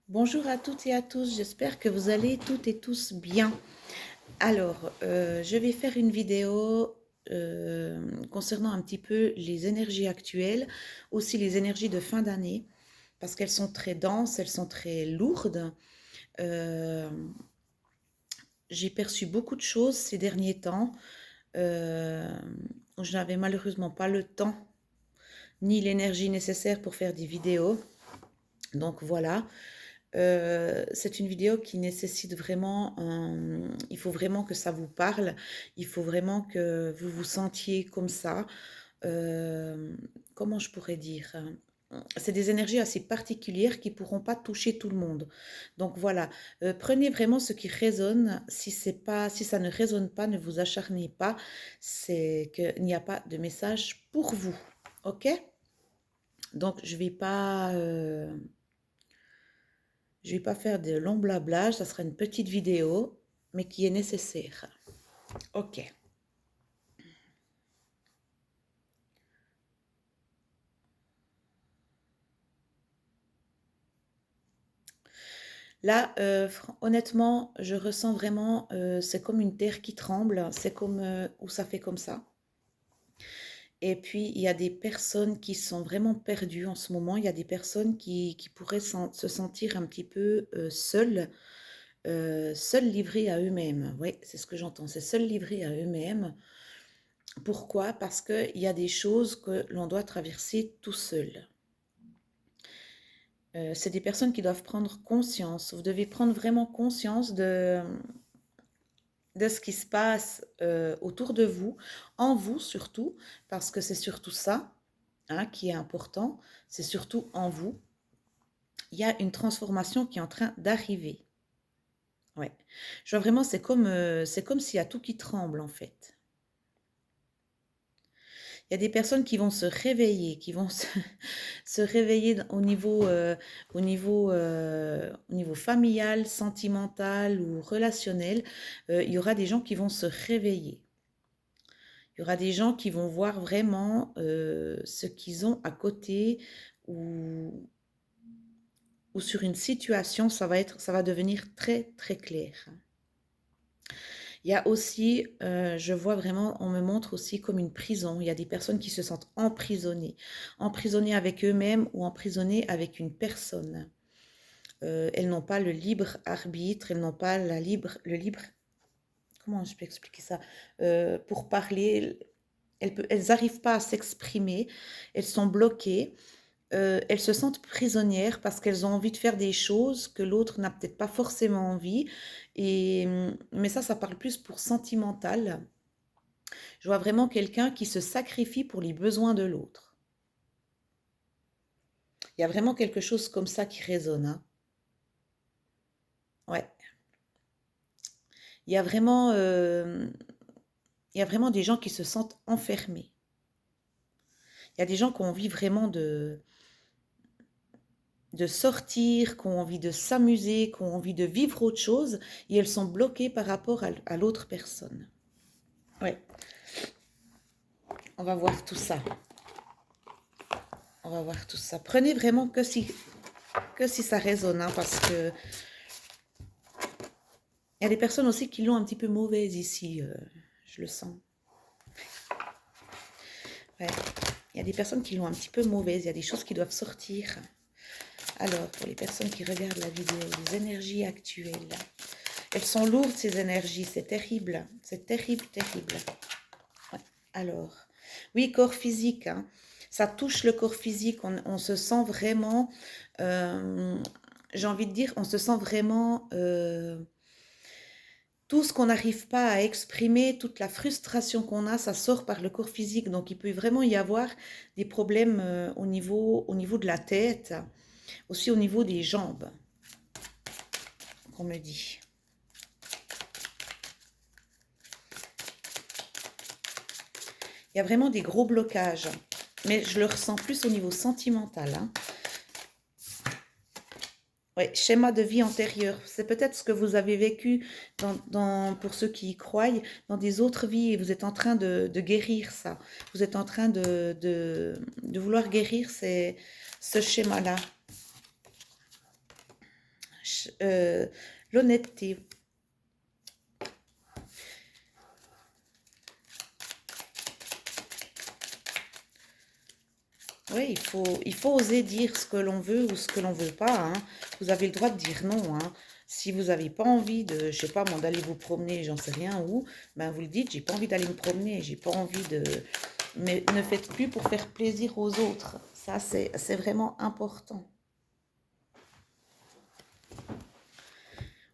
Bonjour à toutes et à tous, j'espère que vous allez toutes et tous bien. Alors, je vais faire une vidéo concernant un petit peu les énergies actuelles, aussi les énergies de fin d'année, parce qu'elles sont très denses, elles sont très lourdes. Euh, j'ai perçu beaucoup de choses ces derniers temps. Euh, je n'avais malheureusement pas le temps ni l'énergie nécessaire pour faire des vidéos. Donc voilà. C'est une vidéo qui nécessite vraiment il faut vraiment que ça vous parle, il faut vraiment que vous vous sentiez comme ça. Euh, Comment je pourrais dire? C'est des énergies assez particulières qui pourront pas toucher tout le monde. Donc voilà, prenez vraiment ce qui résonne. Si ça ne résonne pas, ne vous acharnez pas. C'est qu'il n'y a pas de message pour vous. Ok? Donc je vais pas faire de long blabla, ça sera une petite vidéo, mais qui est nécessaire. Ok. Là, honnêtement, je ressens vraiment, c'est comme une terre qui tremble, c'est comme où ça fait comme ça. Et puis, il y a des personnes qui sont vraiment perdues en ce moment. Il y a des personnes qui pourraient se sentir un petit peu seules, seules livrées à eux-mêmes. Oui, c'est ce que j'entends, c'est seules livrées à eux-mêmes. Pourquoi? Parce qu'il y a des choses que l'on doit traverser tout seul. C'est des personnes qui doivent prendre conscience. Vous devez prendre vraiment conscience de ce qui se passe autour de vous, en vous surtout, parce que c'est surtout ça hein, qui est important. C'est surtout en vous. Il y a une transformation qui est en train d'arriver. Ouais. Je vois vraiment, c'est comme s'il y a tout qui tremble en fait. Il y a des personnes qui vont se réveiller, qui vont se réveiller au niveau familial, sentimental ou relationnel. Il y aura des gens qui vont se réveiller. Il y aura des gens qui vont voir vraiment ce qu'ils ont à côté ou, ou sur une situation, ça va devenir très très clair. Il y a aussi, je vois vraiment, on me montre aussi comme une prison. Il y a des personnes qui se sentent emprisonnées, emprisonnées avec eux-mêmes ou emprisonnées avec une personne. Elles n'ont pas le libre arbitre, elles n'ont pas le libre, comment je peux expliquer ça? Pour parler, elles n'arrivent pas à s'exprimer, elles sont bloquées. Elles se sentent prisonnières parce qu'elles ont envie de faire des choses que l'autre n'a peut-être pas forcément envie. Mais ça parle plus pour sentimental. Je vois vraiment quelqu'un qui se sacrifie pour les besoins de l'autre. Il y a vraiment quelque chose comme ça qui résonne. Hein. Ouais. Il y a vraiment, euh, il y a vraiment des gens qui se sentent enfermés. Il y a des gens qui ont envie vraiment de sortir, qui ont envie de s'amuser, qui ont envie de vivre autre chose, et elles sont bloquées par rapport à l'autre personne. Ouais. On va voir tout ça. On va voir tout ça. Prenez vraiment que si ça résonne, hein, parce que il y a des personnes aussi qui l'ont un petit peu mauvaise ici, je le sens. Ouais. Il y a des personnes qui l'ont un petit peu mauvaise, il y a des choses qui doivent sortir. Alors, pour les personnes qui regardent la vidéo, les énergies actuelles, elles sont lourdes ces énergies, c'est terrible, terrible. Ouais. Alors, oui, corps physique, hein. Ça touche le corps physique, on se sent vraiment, euh, j'ai envie de dire, on se sent vraiment tout ce qu'on n'arrive pas à exprimer, toute la frustration qu'on a, ça sort par le corps physique. Donc, il peut vraiment y avoir des problèmes au niveau de la tête, aussi au niveau des jambes, qu'on me dit. Il y a vraiment des gros blocages, mais je le ressens plus au niveau sentimental. Hein. Ouais, schéma de vie antérieur. C'est peut-être ce que vous avez vécu pour ceux qui y croient, dans des autres vies et vous êtes en train de guérir ça. Vous êtes en train de vouloir guérir ce schéma-là. l'honnêteté. Oui, il faut oser dire ce que l'on veut ou ce que l'on veut pas, hein. Vous avez le droit de dire non, hein. Si vous n'avez pas envie de, je sais pas moi, d'aller vous promener, j'en sais rien où, ben vous le dites, j'ai pas envie d'aller me promener, j'ai pas envie de... Mais ne faites plus pour faire plaisir aux autres. Ça, c'est vraiment important.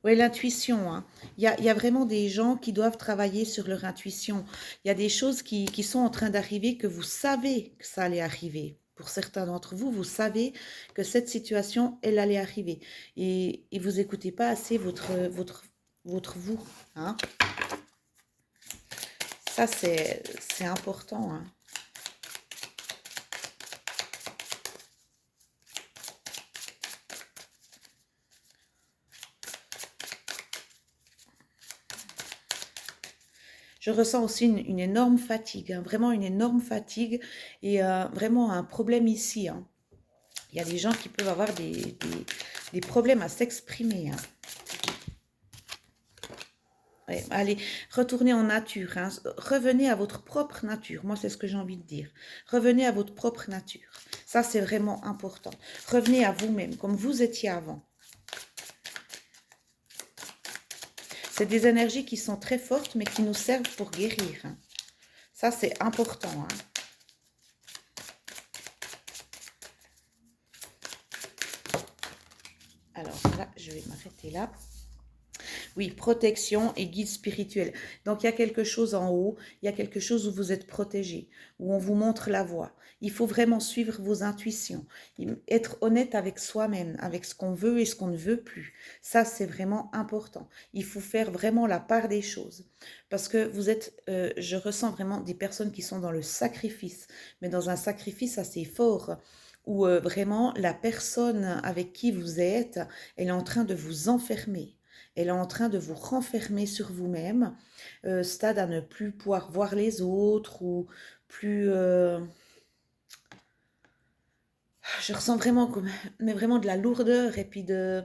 Oui, l'intuition, hein. Il y a vraiment des gens qui doivent travailler sur leur intuition. Il y a des choses qui sont en train d'arriver que vous savez que ça allait arriver. Pour certains d'entre vous, vous savez que cette situation, elle allait arriver. Et vous écoutez pas assez votre vous, hein. Ça, c'est important, hein. Je ressens aussi une énorme fatigue, hein, vraiment une énorme fatigue et vraiment un problème ici, hein. Il y a des gens qui peuvent avoir des problèmes à s'exprimer, hein. Ouais, allez, retournez en nature, hein. Revenez à votre propre nature. Moi, c'est ce que j'ai envie de dire. Revenez à votre propre nature. Ça, c'est vraiment important. Revenez à vous-même, comme vous étiez avant. C'est des énergies qui sont très fortes, mais qui nous servent pour guérir, hein. Ça, c'est important, hein. Alors là, je vais m'arrêter là. Oui, protection et guide spirituel. Donc, il y a quelque chose en haut, il y a quelque chose où vous êtes protégé, où on vous montre la voie. Il faut vraiment suivre vos intuitions, être honnête avec soi-même, avec ce qu'on veut et ce qu'on ne veut plus. Ça, c'est vraiment important. Il faut faire vraiment la part des choses. Parce que vous êtes, je ressens vraiment des personnes qui sont dans le sacrifice, mais dans un sacrifice assez fort où vraiment la personne avec qui vous êtes, elle est en train de vous enfermer. Elle est en train de vous renfermer sur vous-même, stade à ne plus pouvoir voir les autres ou plus... je ressens vraiment comme, mais vraiment de la lourdeur et puis de...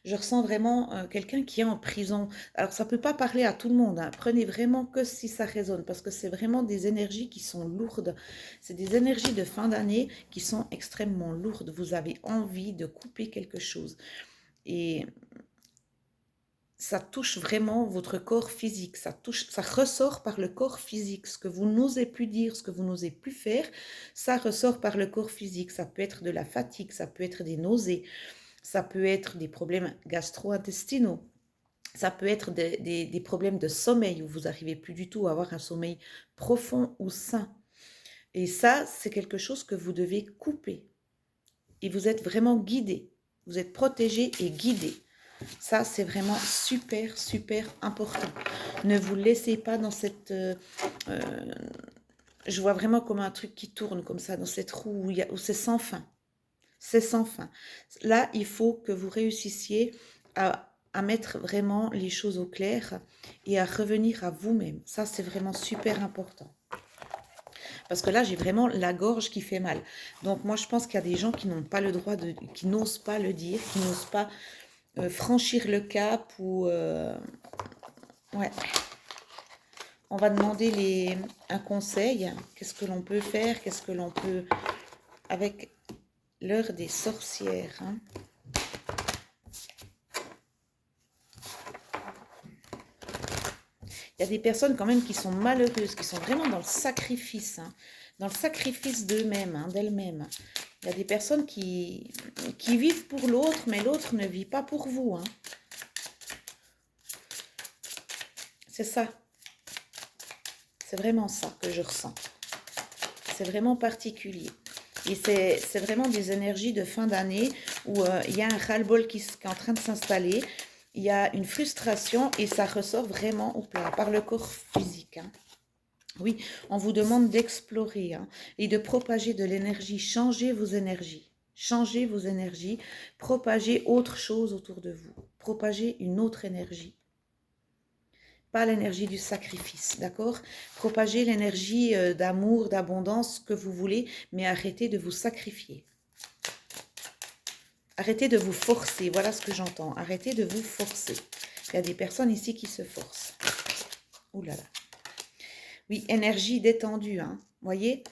Je ressens vraiment quelqu'un qui est en prison. Alors, ça ne peut pas parler à tout le monde, hein. Prenez vraiment que si ça résonne, parce que c'est vraiment des énergies qui sont lourdes. C'est des énergies de fin d'année qui sont extrêmement lourdes. Vous avez envie de couper quelque chose. Et ça touche vraiment votre corps physique, ça ressort par le corps physique. Ce que vous n'osez plus dire, ce que vous n'osez plus faire, ça ressort par le corps physique. Ça peut être de la fatigue, ça peut être des nausées, ça peut être des problèmes gastro-intestinaux, ça peut être des problèmes de sommeil où vous n'arrivez plus du tout à avoir un sommeil profond ou sain. Et ça, c'est quelque chose que vous devez couper. Et vous êtes vraiment guidé, vous êtes protégé et guidé. Ça, c'est vraiment super, super important. Ne vous laissez pas dans cette... je vois vraiment comme un truc qui tourne comme ça, dans cette roue où c'est sans fin. C'est sans fin. Là, il faut que vous réussissiez à mettre vraiment les choses au clair et à revenir à vous-même. Ça, c'est vraiment super important. Parce que là, j'ai vraiment la gorge qui fait mal. Donc, moi, je pense qu'il y a des gens qui n'ont pas le droit de... qui n'osent pas le dire, qui n'osent pas franchir le cap ou... ouais. On va demander un conseil. Qu'est-ce que l'on peut faire? Qu'est-ce que l'on peut... avec l'heure des sorcières, hein. Il y a des personnes quand même qui sont malheureuses, qui sont vraiment dans le sacrifice, hein, dans le sacrifice d'eux-mêmes, hein, d'elles-mêmes. Il y a des personnes qui vivent pour l'autre, mais l'autre ne vit pas pour vous, hein. C'est ça. C'est vraiment ça que je ressens. C'est vraiment particulier. Et c'est vraiment des énergies de fin d'année où il y a un ras-le-bol qui est en train de s'installer. Il y a une frustration et ça ressort vraiment au plat, par le corps physique, hein. Oui, on vous demande d'explorer, hein, et de propager de l'énergie. Changez vos énergies. Changez vos énergies. Propagez autre chose autour de vous. Propagez une autre énergie. Pas l'énergie du sacrifice, d'accord? Propagez l'énergie d'amour, d'abondance que vous voulez, mais arrêtez de vous sacrifier. Arrêtez de vous forcer, voilà ce que j'entends. Arrêtez de vous forcer. Il y a des personnes ici qui se forcent. Ouh là là. Oui, énergie détendue, hein. Voyez?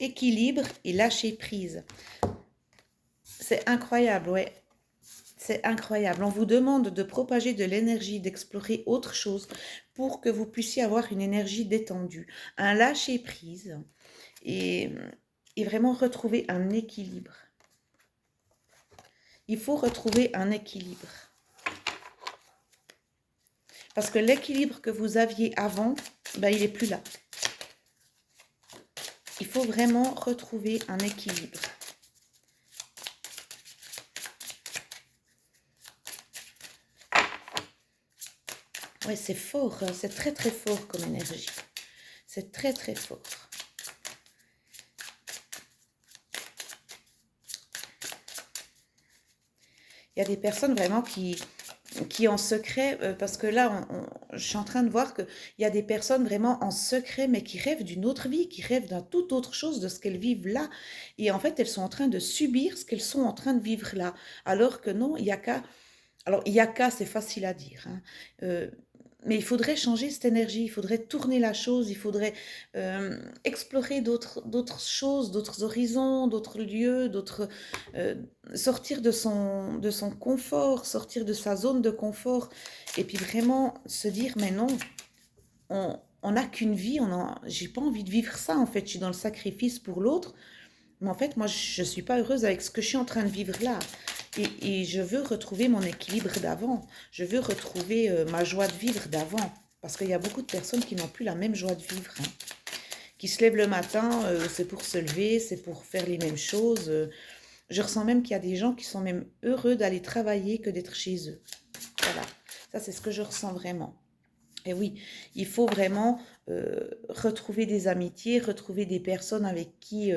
Équilibre et lâcher prise. C'est incroyable, ouais. C'est incroyable. On vous demande de propager de l'énergie, d'explorer autre chose pour que vous puissiez avoir une énergie détendue, un lâcher prise et, et vraiment retrouver un équilibre. Il faut retrouver un équilibre. Parce que l'équilibre que vous aviez avant, ben, il n'est plus là. Il faut vraiment retrouver un équilibre. Oui, c'est fort, c'est très très fort comme énergie. C'est très très fort. Il y a des personnes vraiment qui en secret, parce que là, je suis en train de voir qu'il y a des personnes vraiment en secret, mais qui rêvent d'une autre vie, qui rêvent d'un tout autre chose de ce qu'elles vivent là. Et en fait, elles sont en train de subir ce qu'elles sont en train de vivre là. Alors que non, il y a qu'à... Alors, il y a qu'à, c'est facile à dire, hein. Mais il faudrait changer cette énergie, il faudrait tourner la chose, il faudrait explorer d'autres choses, d'autres horizons, d'autres lieux, euh, sortir de son confort, sortir de sa zone de confort, et puis vraiment se dire, mais non, on n'a qu'une vie, j'ai pas envie de vivre ça, en fait, je suis dans le sacrifice pour l'autre, mais en fait, moi, je ne suis pas heureuse avec ce que je suis en train de vivre là. Et je veux retrouver mon équilibre d'avant. Je veux retrouver ma joie de vivre d'avant. Parce qu'il y a beaucoup de personnes qui n'ont plus la même joie de vivre, hein. Qui se lèvent le matin, c'est pour se lever, c'est pour faire les mêmes choses. Je ressens même qu'il y a des gens qui sont même heureux d'aller travailler que d'être chez eux. Voilà, ça c'est ce que je ressens vraiment. Et oui, il faut vraiment retrouver des amitiés, retrouver des personnes avec qui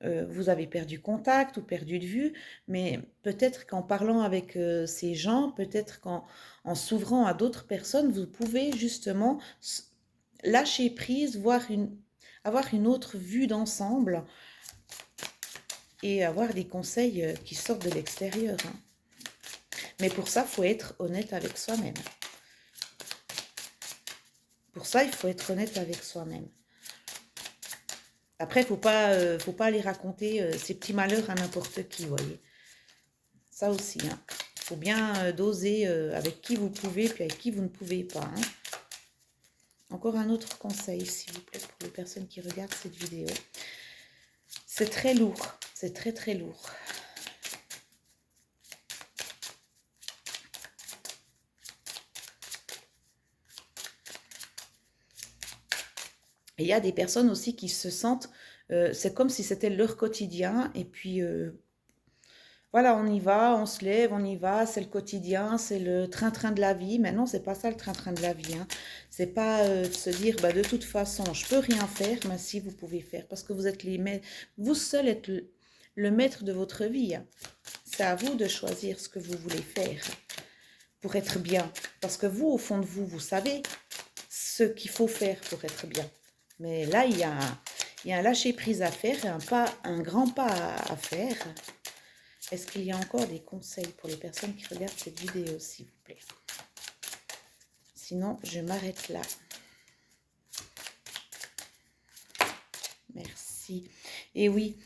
vous avez perdu contact ou perdu de vue, mais peut-être qu'en parlant avec ces gens, peut-être qu'en s'ouvrant à d'autres personnes, vous pouvez justement lâcher prise, avoir une autre vue d'ensemble et avoir des conseils qui sortent de l'extérieur, hein. Mais pour ça, il faut être honnête avec soi-même. Pour ça, il faut être honnête avec soi-même. Après, faut pas aller raconter ses petits malheurs à n'importe qui, vous voyez. Ça aussi, hein. Faut bien doser avec qui vous pouvez, puis avec qui vous ne pouvez pas, hein. Encore un autre conseil, s'il vous plaît, pour les personnes qui regardent cette vidéo. C'est très lourd, c'est très très lourd. Et il y a des personnes aussi qui se sentent, c'est comme si c'était leur quotidien, et puis voilà, on y va, on se lève, on y va, c'est le quotidien, c'est le train-train de la vie. Mais non, c'est pas ça le train-train de la vie, hein. C'est pas de se dire, bah, de toute façon, je peux rien faire, mais si vous pouvez faire, parce que vous êtes les maîtres, vous seul êtes le maître de votre vie, hein. C'est à vous de choisir ce que vous voulez faire pour être bien. Parce que vous, au fond de vous, vous savez ce qu'il faut faire pour être bien. Mais là, il y a un lâcher-prise à faire, un grand pas à faire. Est-ce qu'il y a encore des conseils pour les personnes qui regardent cette vidéo, s'il vous plaît? Sinon, je m'arrête là. Merci. Et oui,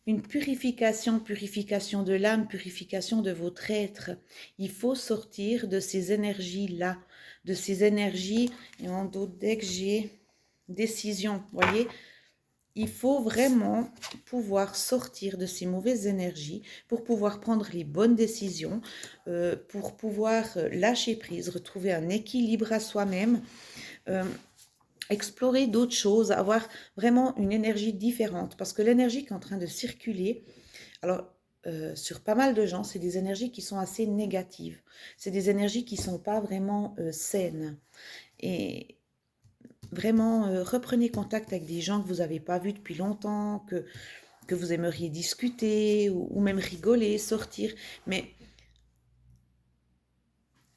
une purification de l'âme, purification de votre être. Il faut sortir de ces énergies-là, de ces énergies, et en d'autres decks, j'ai décision, vous voyez. Il faut vraiment pouvoir sortir de ces mauvaises énergies pour pouvoir prendre les bonnes décisions, pour pouvoir lâcher prise, retrouver un équilibre à soi-même, explorer d'autres choses, avoir vraiment une énergie différente. Parce que l'énergie qui est en train de circuler, alors sur pas mal de gens, c'est des énergies qui sont assez négatives. C'est des énergies qui ne sont pas vraiment saines. Et vraiment, reprenez contact avec des gens que vous n'avez pas vus depuis longtemps, que vous aimeriez discuter ou même rigoler, sortir. Mais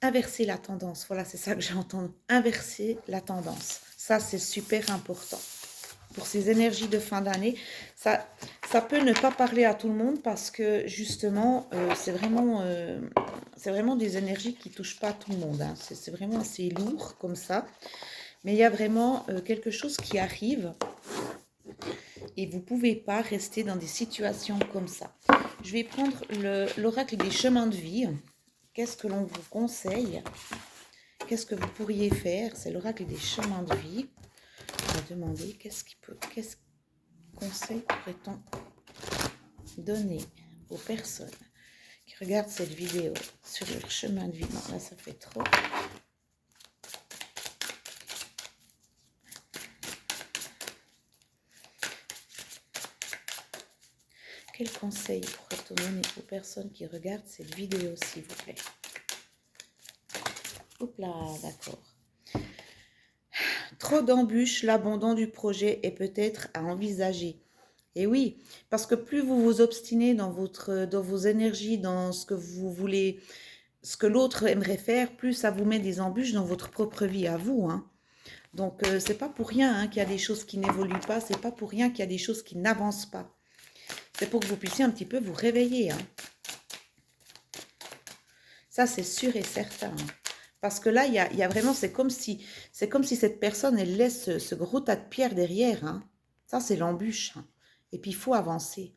inverser la tendance, voilà, c'est ça que j'entends. Inverser la tendance. Ça, c'est super important. pour ces énergies de fin d'année. Ça peut ne pas parler à tout le monde parce que justement, c'est vraiment des énergies qui ne touchent pas tout le monde, hein. C'est vraiment assez lourd comme ça. Mais il y a vraiment quelque chose qui arrive et vous ne pouvez pas rester dans des situations comme ça. Je vais prendre l'oracle des chemins de vie. Qu'est-ce que l'on vous conseille? Qu'est-ce que vous pourriez faire? C'est l'oracle des chemins de vie. On va demander quel conseil pourrait-on donner aux personnes qui regardent cette vidéo sur leur chemin de vie. Non, là, ça fait trop. Quel conseil pourrait-on donner aux personnes qui regardent cette vidéo, s'il vous plaît? Hop là, d'accord. Trop d'embûches, l'abandon du projet est peut-être à envisager. Et oui, parce que plus vous vous obstinez dans vos énergies, dans ce que vous voulez, ce que l'autre aimerait faire, plus ça vous met des embûches dans votre propre vie à vous, hein. Donc, c'est pas pour rien, hein, qu'il y a des choses qui n'évoluent pas, c'est pas pour rien qu'il y a des choses qui n'avancent pas. C'est pour que vous puissiez un petit peu vous réveiller, hein. Ça, c'est sûr et certain, hein. Parce que là, il y a vraiment, c'est comme si cette personne, elle laisse ce gros tas de pierres derrière, hein. Ça, c'est l'embûche, hein. Et puis, il faut avancer.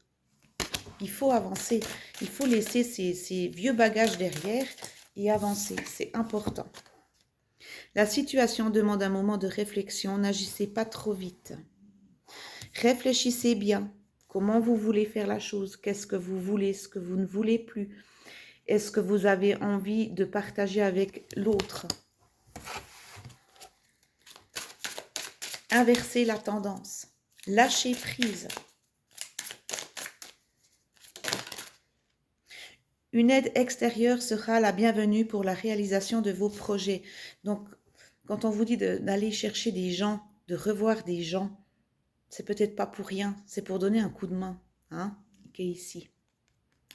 Il faut avancer. Il faut laisser ces vieux bagages derrière et avancer. C'est important. La situation demande un moment de réflexion. N'agissez pas trop vite. Réfléchissez bien. Comment vous voulez faire la chose? Qu'est-ce que vous voulez? Ce que vous ne voulez plus? Est-ce que vous avez envie de partager avec l'autre? Inversez la tendance. Lâchez prise. Une aide extérieure sera la bienvenue pour la réalisation de vos projets. Donc, quand on vous dit d'aller chercher des gens, de revoir des gens, c'est peut-être pas pour rien, c'est pour donner un coup de main, hein, qui est ici.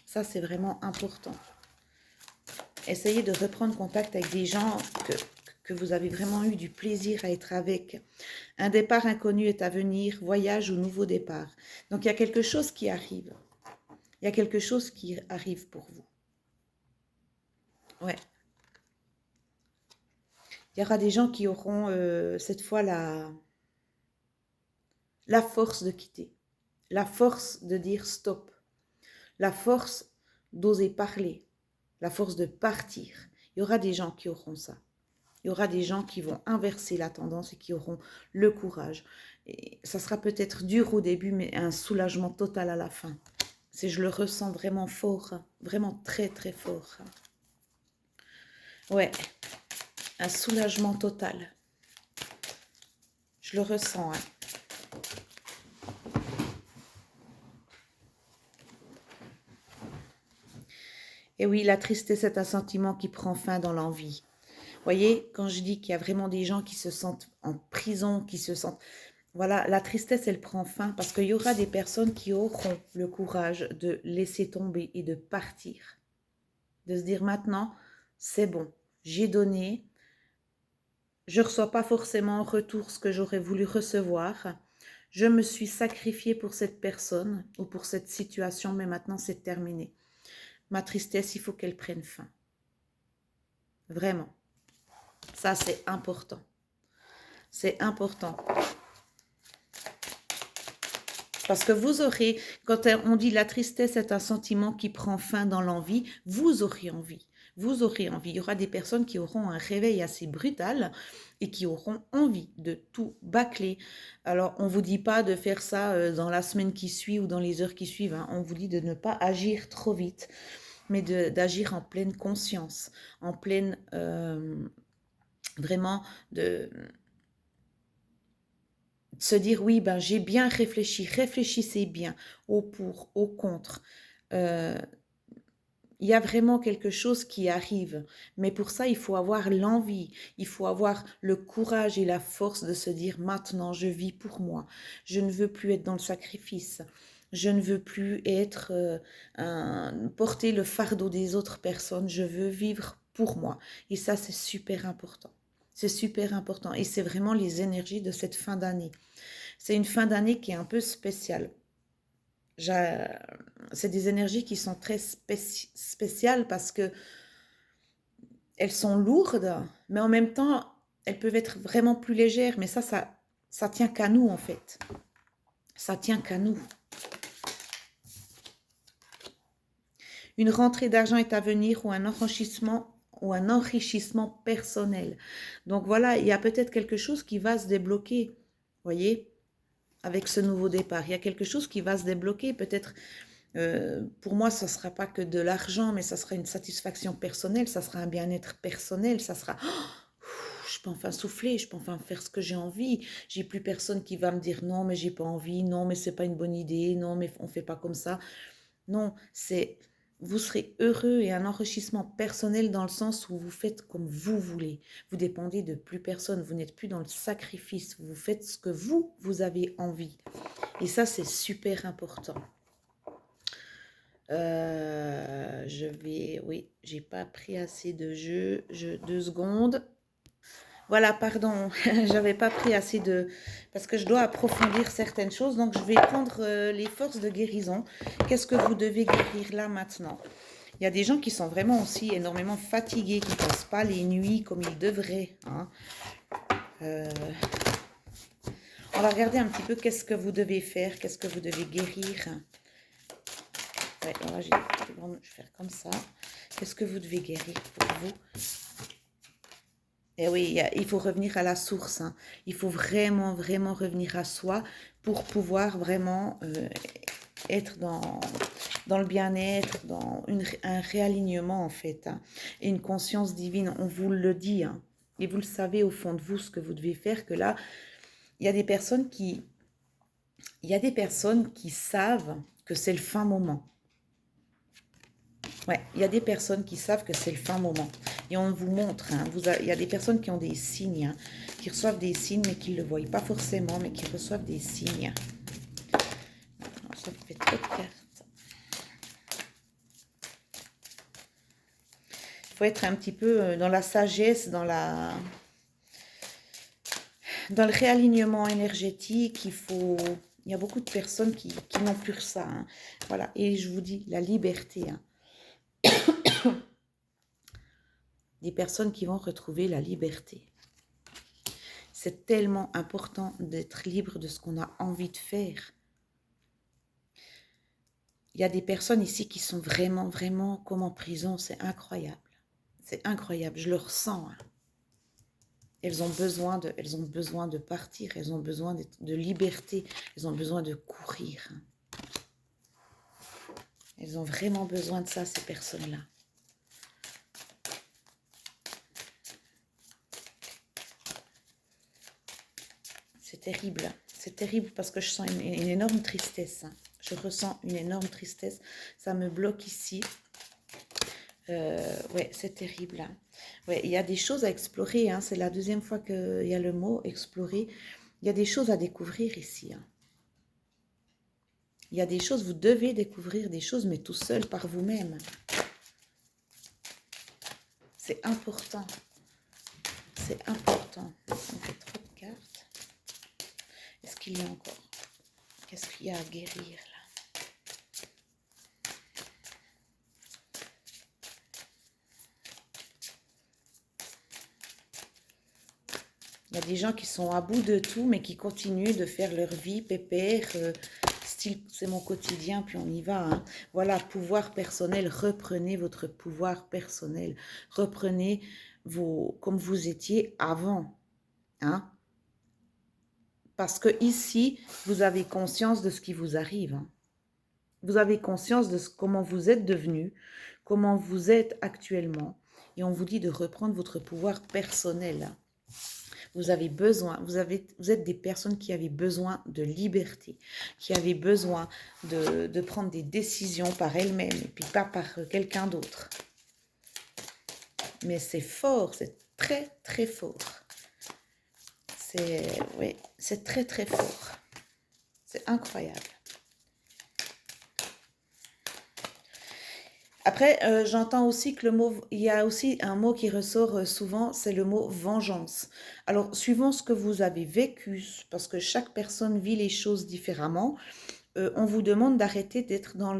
Ça, c'est vraiment important. Essayez de reprendre contact avec des gens que vous avez vraiment eu du plaisir à être avec. Un départ inconnu est à venir, voyage ou nouveau départ. Donc, il y a quelque chose qui arrive. Il y a quelque chose qui arrive pour vous. Ouais. Il y aura des gens qui auront cette fois la force de quitter, la force de dire stop, la force d'oser parler, la force de partir. Il y aura des gens qui auront ça. Il y aura des gens qui vont inverser la tendance et qui auront le courage. Et ça sera peut-être dur au début, mais un soulagement total à la fin. Je le ressens vraiment fort, hein, vraiment très très fort. Ouais, un soulagement total. Je le ressens, hein. Et oui, la tristesse est un sentiment qui prend fin dans l'envie. Voyez, quand je dis qu'il y a vraiment des gens qui se sentent en prison, qui se sentent... Voilà, la tristesse, elle prend fin parce qu'il y aura des personnes qui auront le courage de laisser tomber et de partir. De se dire maintenant, c'est bon, j'ai donné, je ne reçois pas forcément en retour ce que j'aurais voulu recevoir. Je me suis sacrifiée pour cette personne ou pour cette situation, mais maintenant c'est terminé. Ma tristesse, il faut qu'elle prenne fin. Vraiment. Ça, c'est important. C'est important. Parce que vous aurez, quand on dit la tristesse est un sentiment qui prend fin dans l'envie, vous aurez envie. Vous aurez envie. Il y aura des personnes qui auront un réveil assez brutal et qui auront envie de tout bâcler. Alors, on ne vous dit pas de faire ça dans la semaine qui suit ou dans les heures qui suivent, hein. On vous dit de ne pas agir trop vite, mais d'agir en pleine conscience, en pleine... vraiment de se dire oui, ben j'ai bien réfléchi, réfléchissez bien au pour, au contre. Il y a vraiment quelque chose qui arrive, mais pour ça, il faut avoir l'envie, il faut avoir le courage et la force de se dire maintenant, je vis pour moi, je ne veux plus être dans le sacrifice, je ne veux plus être porter le fardeau des autres personnes, je veux vivre pour moi. Et ça, c'est super important. C'est super important et c'est vraiment les énergies de cette fin d'année. C'est une fin d'année qui est un peu spéciale. C'est des énergies qui sont très spéciales parce que elles sont lourdes, mais en même temps, elles peuvent être vraiment plus légères. Mais ça tient qu'à nous, en fait. Ça tient qu'à nous. Une rentrée d'argent est à venir ou un enrichissement personnel. Donc voilà, il y a peut-être quelque chose qui va se débloquer, voyez, avec ce nouveau départ. Il y a quelque chose qui va se débloquer, peut-être, pour moi, ça ne sera pas que de l'argent, mais ça sera une satisfaction personnelle, ça sera un bien-être personnel, ça sera... je peux enfin souffler, je peux enfin faire ce que j'ai envie. J'ai plus personne qui va me dire non, mais j'ai pas envie, non, mais c'est pas une bonne idée, non, mais on fait pas comme ça. Non, vous serez heureux et un enrichissement personnel dans le sens où vous faites comme vous voulez. Vous dépendez de plus personne, vous n'êtes plus dans le sacrifice, vous faites ce que vous avez envie. Et ça, c'est super important. Oui, j'ai pas pris assez de jeux, 2 secondes. Voilà, pardon, j'avais pas pris assez de... Parce que je dois approfondir certaines choses, donc je vais prendre les forces de guérison. Qu'est-ce que vous devez guérir là maintenant? Il y a des gens qui sont vraiment aussi énormément fatigués, qui ne passent pas les nuits comme ils devraient. Hein. On va regarder un petit peu qu'est-ce que vous devez faire, qu'est-ce que vous devez guérir. Ouais, voilà, je vais faire comme ça. Qu'est-ce que vous devez guérir pour vous? Et oui, il faut revenir à la source. Hein. Il faut vraiment, vraiment revenir à soi pour pouvoir vraiment être dans le bien-être, dans un réalignement en fait. Hein, et une conscience divine, on vous le dit. Hein, et vous le savez au fond de vous ce que vous devez faire, que là, il y a des personnes qui savent que c'est le fin moment. Ouais, il y a des personnes qui savent que c'est le fin moment. Et on vous montre, hein, il y a des personnes qui ont des signes, hein, qui reçoivent des signes, mais qui ne le voient pas forcément, mais qui reçoivent des signes. Alors, ça fait trop de cartes. Il faut être un petit peu dans la sagesse, dans le réalignement énergétique. Il y a beaucoup de personnes qui n'ont plus ça. Hein. Voilà, et je vous dis, la liberté. Hein. Des personnes qui vont retrouver la liberté. C'est tellement important d'être libre de ce qu'on a envie de faire. Il y a des personnes ici qui sont vraiment, vraiment comme en prison. C'est incroyable. C'est incroyable. Je le ressens. Hein. Elles ont besoin de partir. Elles ont besoin de liberté. Elles ont besoin de courir. Hein. Elles ont vraiment besoin de ça, ces personnes-là. C'est terrible parce que je sens une énorme tristesse. Hein. Je ressens une énorme tristesse. Ça me bloque ici. Ouais, c'est terrible. Hein. Ouais, il y a des choses à explorer. Hein. C'est la deuxième fois qu'il y a le mot explorer. Il y a des choses à découvrir ici. Hein. Il y a des choses, vous devez découvrir des choses, mais tout seul, par vous-même. C'est important. C'est important. Ça me fait trop de cartes. Est-ce qu'il y a encore? Qu'est-ce qu'il y a à guérir là? Il y a des gens qui sont à bout de tout, mais qui continuent de faire leur vie pépère, style c'est mon quotidien, puis on y va. Hein. Voilà, pouvoir personnel, reprenez votre pouvoir personnel. Reprenez comme vous étiez avant. Hein. Parce que ici, vous avez conscience de ce qui vous arrive. Hein. Vous avez conscience de comment vous êtes devenu, comment vous êtes actuellement. Et on vous dit de reprendre votre pouvoir personnel. Hein. Vous avez besoin, vous êtes des personnes qui avaient besoin de liberté, qui avaient besoin de prendre des décisions par elles-mêmes et puis pas par quelqu'un d'autre. Mais c'est fort, c'est très très fort. Oui, c'est très très fort. C'est incroyable. Après, j'entends aussi que le mot, il y a aussi un mot qui ressort souvent, c'est le mot vengeance. Alors, suivant ce que vous avez vécu, parce que chaque personne vit les choses différemment, on vous demande d'arrêter d'être dans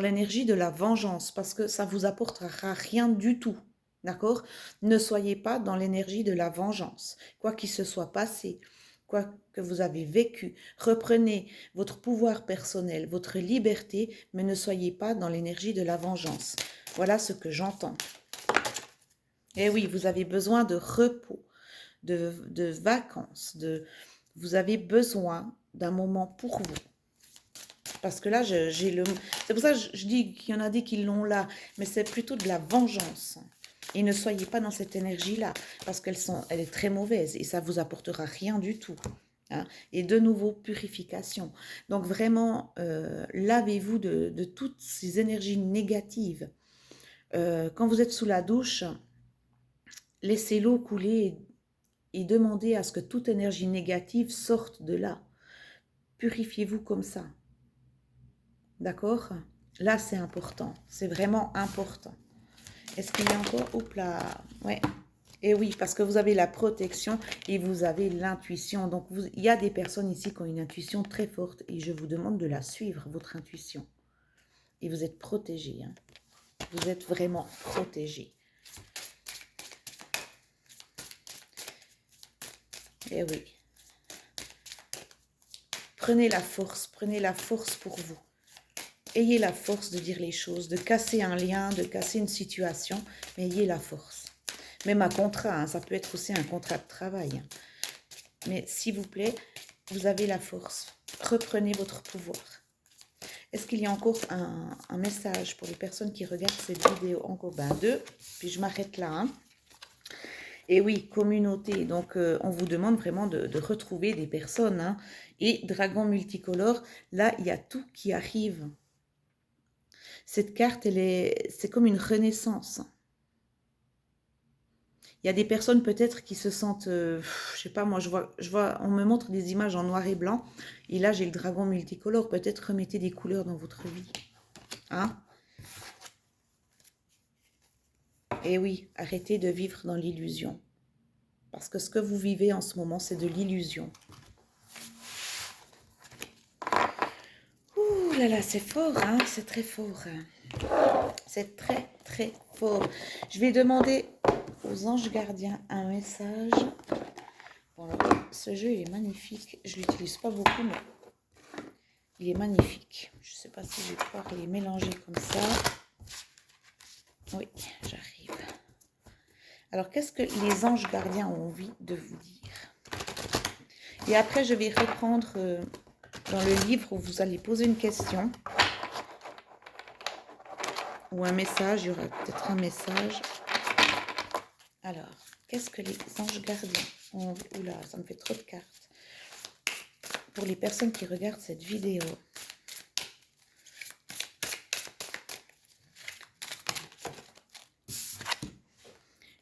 l'énergie de la vengeance, parce que ça vous apportera rien du tout. D'accord? Ne soyez pas dans l'énergie de la vengeance. Quoi qu'il se soit passé, quoi que vous avez vécu, reprenez votre pouvoir personnel, votre liberté, mais ne soyez pas dans l'énergie de la vengeance. Voilà ce que j'entends. Eh oui, vous avez besoin de repos, de vacances, vous avez besoin d'un moment pour vous. Parce que là, j'ai le... C'est pour ça que je dis qu'il y en a des qui l'ont là, mais c'est plutôt de la vengeance. Et ne soyez pas dans cette énergie-là, parce elle est très mauvaise et ça vous apportera rien du tout. Hein. Et de nouveau, purification. Donc vraiment, lavez-vous de toutes ces énergies négatives. Quand vous êtes sous la douche, laissez l'eau couler et demandez à ce que toute énergie négative sorte de là. Purifiez-vous comme ça. D'accord? Là, c'est important. C'est vraiment important. Est-ce qu'il y a encore... Oups là. Ouais. Et oui, parce que vous avez la protection et vous avez l'intuition. Donc, il y a des personnes ici qui ont une intuition très forte et je vous demande de la suivre, votre intuition. Et vous êtes protégés. Hein. Vous êtes vraiment protégés. Et oui. Prenez la force pour vous. Ayez la force de dire les choses, de casser un lien, de casser une situation, mais ayez la force. Même un contrat, hein, ça peut être aussi un contrat de travail. Hein. Mais s'il vous plaît, vous avez la force. Reprenez votre pouvoir. Est-ce qu'il y a encore un message pour les personnes qui regardent cette vidéo? Encore deux, puis je m'arrête là. Hein. Et oui, communauté, donc on vous demande vraiment de retrouver des personnes. Hein. Et dragon multicolore, là, il y a tout qui arrive. Cette carte, c'est comme une renaissance. Il y a des personnes peut-être qui se sentent, je sais pas, moi je vois, on me montre des images en noir et blanc, et là j'ai le dragon multicolore, peut-être remettez des couleurs dans votre vie. Hein? Et oui, arrêtez de vivre dans l'illusion. Parce que ce que vous vivez en ce moment, c'est de l'illusion. Ouh là là, c'est fort, hein? C'est très fort. C'est très, très fort. Je vais demander aux anges gardiens un message. Bon, alors, ce jeu, il est magnifique. Je ne l'utilise pas beaucoup, mais il est magnifique. Je ne sais pas si je vais pouvoir les mélanger comme ça. Oui, j'arrive. Alors, qu'est-ce que les anges gardiens ont envie de vous dire? Et après, je vais reprendre dans le livre où vous allez poser une question. Ou un message, il y aura peut-être un message. Alors, qu'est-ce que les anges gardiens ont envie... Oula, ça me fait trop de cartes. Pour les personnes qui regardent cette vidéo.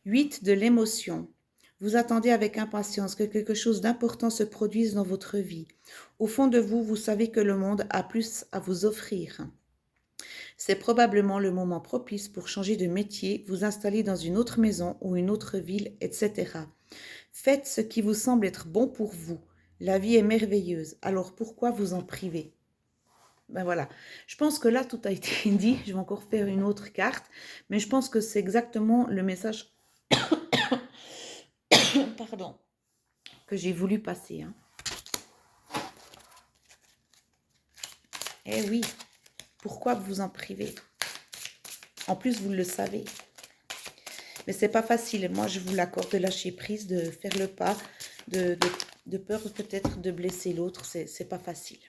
Huit de l'émotion. Vous attendez avec impatience que quelque chose d'important se produise dans votre vie. Au fond de vous, vous savez que le monde a plus à vous offrir. C'est probablement le moment propice pour changer de métier, vous installer dans une autre maison ou une autre ville, etc. Faites ce qui vous semble être bon pour vous. La vie est merveilleuse, alors pourquoi vous en priver? Ben voilà, je pense que là tout a été dit, je vais encore faire une autre carte, mais je pense que c'est exactement le message pardon, que j'ai voulu passer. Hein. Eh oui, pourquoi vous en priver? En plus, vous le savez. Mais c'est pas facile. Moi, je vous l'accorde de lâcher prise, de faire le pas, de peur peut-être de blesser l'autre. C'est pas facile.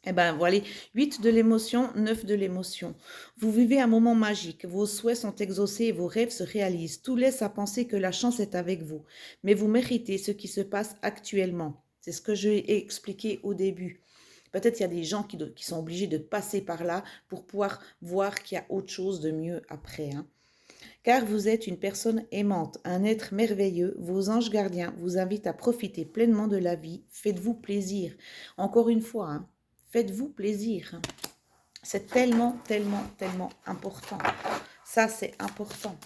Eh bien, voilà, 8 de l'émotion, 9 de l'émotion. Vous vivez un moment magique, vos souhaits sont exaucés et vos rêves se réalisent. Tout laisse à penser que la chance est avec vous. Mais vous méritez ce qui se passe actuellement. C'est ce que j'ai expliqué au début. Peut-être qu'il y a des gens qui sont obligés de passer par là pour pouvoir voir qu'il y a autre chose de mieux après. Hein. Car vous êtes une personne aimante, un être merveilleux, vos anges gardiens vous invitent à profiter pleinement de la vie. Faites-vous plaisir. Encore une fois, hein, faites-vous plaisir. C'est tellement, tellement, tellement important. Ça, c'est important.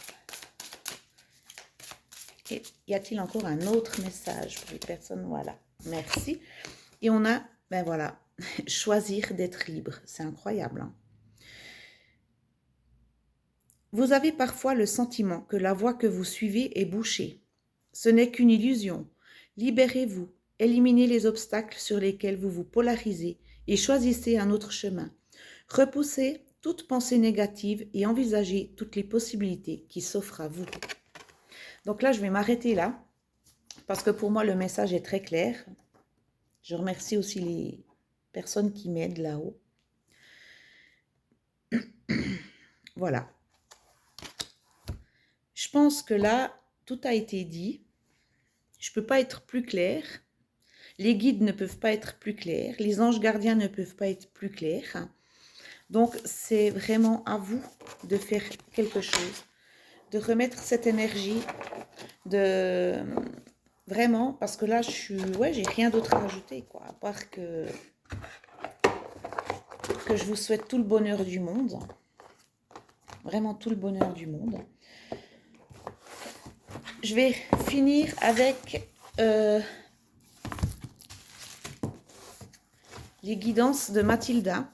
Et y a-t-il encore un autre message pour les personnes? Voilà, merci. Et on a, ben voilà, choisir d'être libre. C'est incroyable, hein? Vous avez parfois le sentiment que la voie que vous suivez est bouchée. Ce n'est qu'une illusion. Libérez-vous, éliminez les obstacles sur lesquels vous vous polarisez et choisissez un autre chemin. Repoussez toute pensée négative et envisagez toutes les possibilités qui s'offrent à vous. Donc là, je vais m'arrêter là, parce que pour moi, le message est très clair. Je remercie aussi les personnes qui m'aident là-haut. Voilà. Je pense que là, tout a été dit. Je ne peux pas être plus claire. Les guides ne peuvent pas être plus clairs. Les anges gardiens ne peuvent pas être plus clairs. Donc, c'est vraiment à vous de faire quelque chose, de remettre cette énergie, de vraiment, parce que là, j'ai rien d'autre à ajouter, quoi, à part que je vous souhaite tout le bonheur du monde, vraiment tout le bonheur du monde. Je vais finir avec les guidances de Mathilda.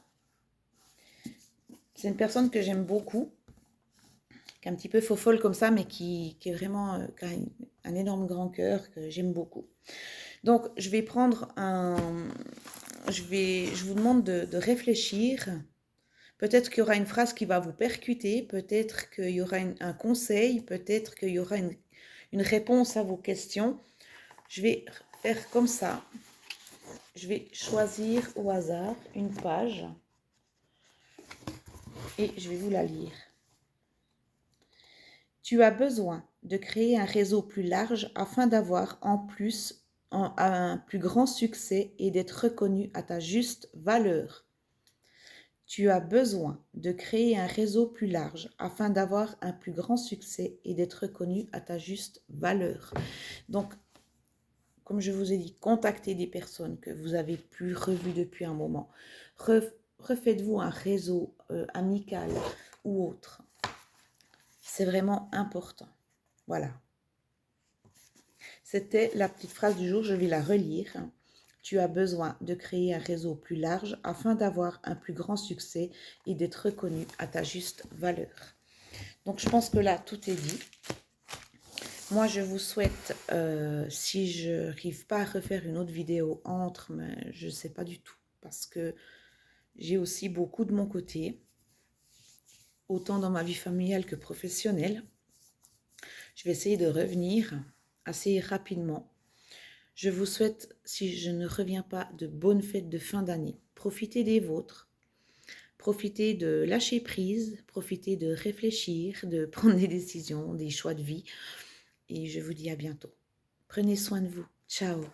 C'est une personne que j'aime beaucoup, qui est un petit peu faux-folle comme ça, mais qui est vraiment qui a un énorme grand cœur, que j'aime beaucoup. Donc, je vais prendre je vous demande de réfléchir. Peut-être qu'il y aura une phrase qui va vous percuter, peut-être qu'il y aura un conseil, peut-être qu'il y aura une réponse à vos questions. Je vais faire comme ça. Je vais choisir au hasard une page et je vais vous la lire. Tu as besoin de créer un réseau plus large afin d'avoir en plus un plus grand succès et d'être reconnu à ta juste valeur. Tu as besoin de créer un réseau plus large afin d'avoir un plus grand succès et d'être reconnu à ta juste valeur. Donc, comme je vous ai dit, contactez des personnes que vous avez plus revues depuis un moment. Refaites-vous un réseau amical ou autre. C'est vraiment important. Voilà. C'était la petite phrase du jour, je vais la relire. Tu as besoin de créer un réseau plus large afin d'avoir un plus grand succès et d'être reconnu à ta juste valeur. Donc, je pense que là, tout est dit. Moi, je vous souhaite, si je n'arrive pas à refaire une autre vidéo mais je ne sais pas du tout, parce que j'ai aussi beaucoup de mon côté, autant dans ma vie familiale que professionnelle. Je vais essayer de revenir assez rapidement. Je vous souhaite, si je ne reviens pas, de bonnes fêtes de fin d'année. Profitez des vôtres. Profitez de lâcher prise. Profitez de réfléchir, de prendre des décisions, des choix de vie. Et je vous dis à bientôt. Prenez soin de vous. Ciao.